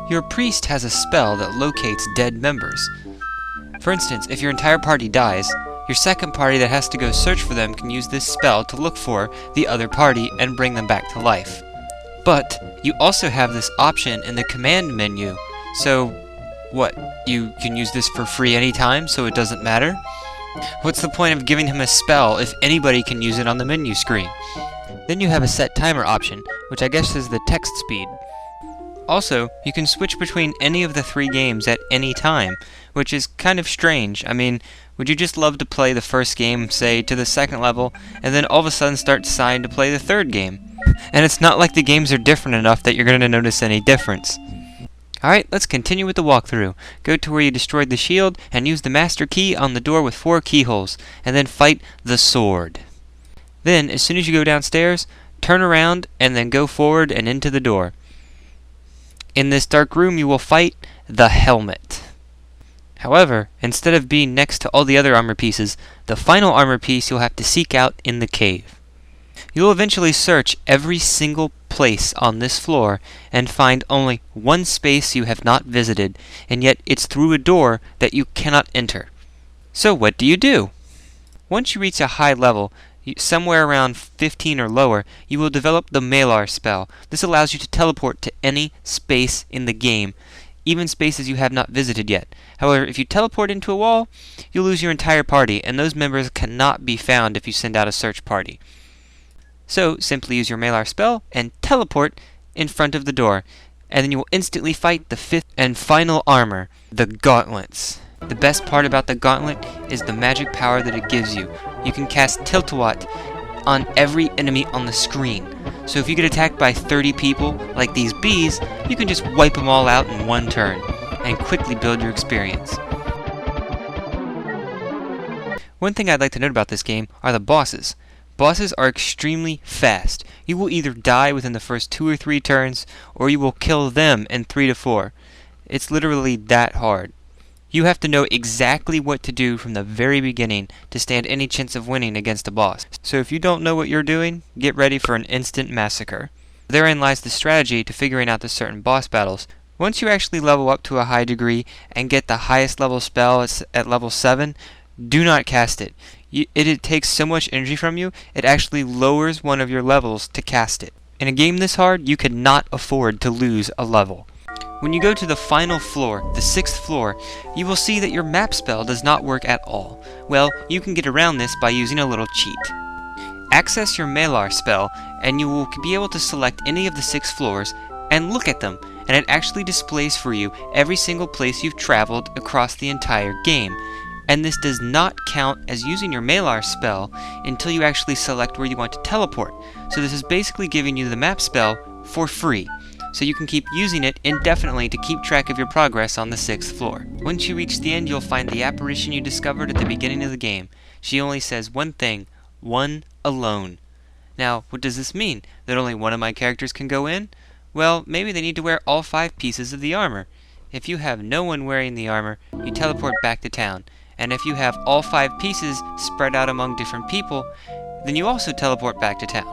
Your priest has a spell that locates dead members. For instance, if your entire party dies, your second party that has to go search for them can use this spell to look for the other party and bring them back to life. But you also have this option in the command menu, so what, you can use this for free anytime, so it doesn't matter? What's the point of giving him a spell if anybody can use it on the menu screen? Then you have a set timer option, which I guess is the text speed. Also, you can switch between any of the 3 games at any time, which is kind of strange. I mean, would you just love to play the first game, say, to the second level, and then all of a sudden start deciding to play the third game? And it's not like the games are different enough that you're going to notice any difference. Alright, let's continue with the walkthrough. Go to where you destroyed the shield, and use the master key on the door with 4 keyholes, and then fight the sword. Then, as soon as you go downstairs, turn around, and then go forward and into the door. In this dark room, you will fight the helmet. However, instead of being next to all the other armor pieces, the final armor piece you'll have to seek out in the cave. You'll eventually search every single place on this floor and find only one space you have not visited, and yet it's through a door that you cannot enter. So what do? Once you reach a high level, somewhere around 15 or lower, you will develop the Malar Spell. This allows you to teleport to any space in the game, even spaces you have not visited yet. However, if you teleport into a wall, you'll lose your entire party, and those members cannot be found if you send out a search party. So, simply use your Malar Spell and teleport in front of the door, and then you will instantly fight the 5th and final armor, the Gauntlets. The best part about the Gauntlet is the magic power that it gives you. You can cast Tilt-A-Wat on every enemy on the screen. So if you get attacked by 30 people, like these bees, you can just wipe them all out in one turn, and quickly build your experience. One thing I'd like to note about this game are the bosses. Bosses are extremely fast. You will either die within the first 2 or 3 turns, or you will kill them in 3 to 4. It's literally that hard. You have to know exactly what to do from the very beginning to stand any chance of winning against a boss. So if you don't know what you're doing, get ready for an instant massacre. Therein lies the strategy to figuring out the certain boss battles. Once you actually level up to a high degree and get the highest level spell at level 7, do not cast it. It takes so much energy from you, it actually lowers one of your levels to cast it. In a game this hard, you cannot afford to lose a level. When you go to the final floor, the 6th floor, you will see that your map spell does not work at all. Well, you can get around this by using a little cheat. Access your Malar Spell, and you will be able to select any of the 6 floors and look at them, and it actually displays for you every single place you've traveled across the entire game. And this does not count as using your Malar Spell until you actually select where you want to teleport. So this is basically giving you the map spell for free, so you can keep using it indefinitely to keep track of your progress on the 6th floor. Once you reach the end, you'll find the apparition you discovered at the beginning of the game. She only says one thing: one alone. Now, what does this mean? That only one of my characters can go in? Well, maybe they need to wear all 5 pieces of the armor. If you have no one wearing the armor, you teleport back to town. And if you have all 5 pieces spread out among different people, then you also teleport back to town.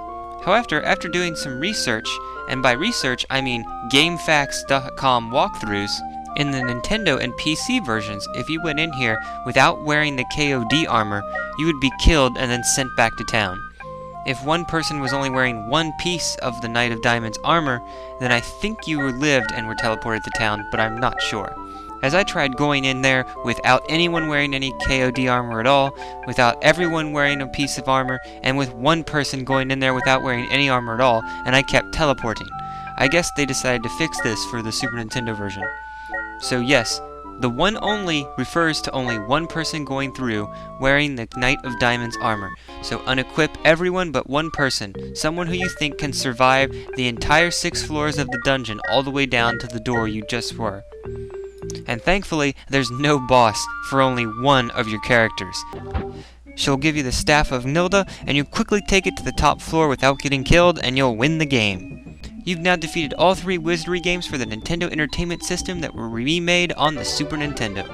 However, after doing some research, and by research I mean GameFAQs.com walkthroughs, in the Nintendo and PC versions, if you went in here without wearing the KOD armor, you would be killed and then sent back to town. If one person was only wearing 1 piece of the Knight of Diamonds armor, then I think you lived and were teleported to town, but I'm not sure. As I tried going in there without anyone wearing any KOD armor at all, without everyone wearing a piece of armor, and with one person going in there without wearing any armor at all, and I kept teleporting. I guess they decided to fix this for the Super Nintendo version. So yes, the one only refers to only one person going through wearing the Knight of Diamonds armor. So unequip everyone but one person, someone who you think can survive the entire 6 floors of the dungeon all the way down to the door you just were. And thankfully, there's no boss for only one of your characters. She'll give you the Staff of Nilda, and you quickly take it to the top floor without getting killed, and you'll win the game. You've now defeated all 3 Wizardry games for the Nintendo Entertainment System that were remade on the Super Nintendo.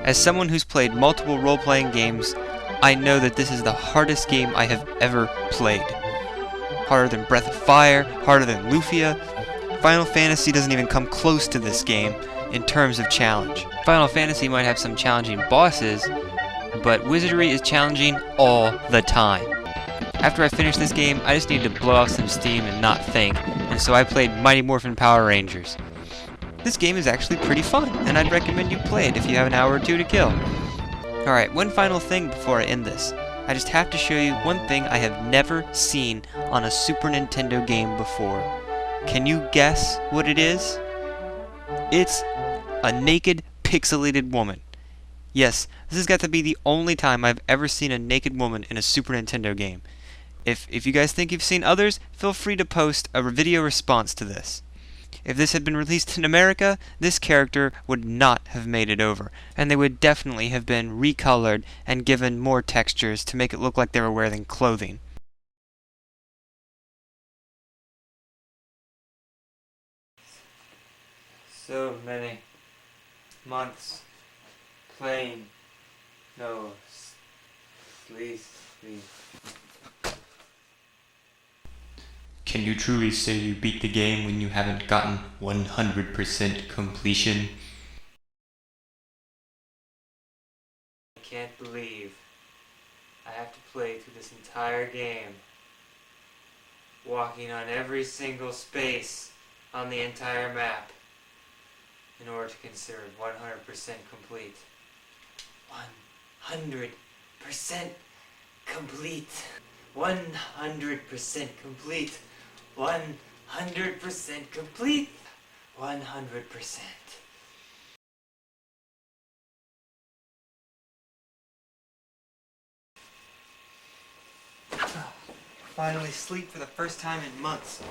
As someone who's played multiple role-playing games, I know that this is the hardest game I have ever played. Harder than Breath of Fire, harder than Lufia, Final Fantasy doesn't even come close to this game in terms of challenge. Final Fantasy might have some challenging bosses, but Wizardry is challenging all the time. After I finish this game, I just need to blow off some steam and not think, and so I played Mighty Morphin Power Rangers. This game is actually pretty fun, and I'd recommend you play it if you have an hour or two to kill. Alright, one final thing before I end this. I just have to show you one thing I have never seen on a Super Nintendo game before. Can you guess what it is? It's a naked, pixelated woman. Yes, this has got to be the only time I've ever seen a naked woman in a Super Nintendo game. If you guys think you've seen others, feel free to post a video response to this. If this had been released in America, this character would not have made it over, and they would definitely have been recolored and given more textures to make it look like they were wearing clothing. So many months playing. No, please. Can you truly say you beat the game when you haven't gotten 100% completion? I can't believe I have to play through this entire game, walking on every single space on the entire map in order to consider it 100% complete. 100% complete. 100% complete. 100% complete. 100%. Finally sleep for the first time in months.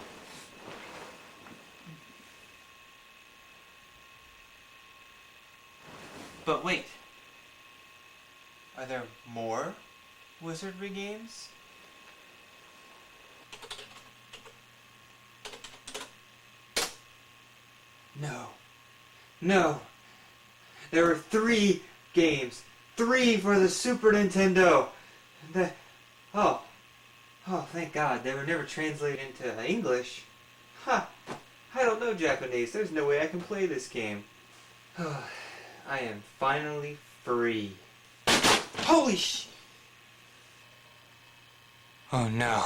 But wait. Are there more Wizardry games? No. There are 3 games. 3 for the Super Nintendo. Oh, thank God. They were never translated into English. I don't know Japanese. There's no way I can play this game. I am finally free. Holy sh... Oh no.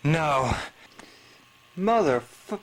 No. Motherfucker.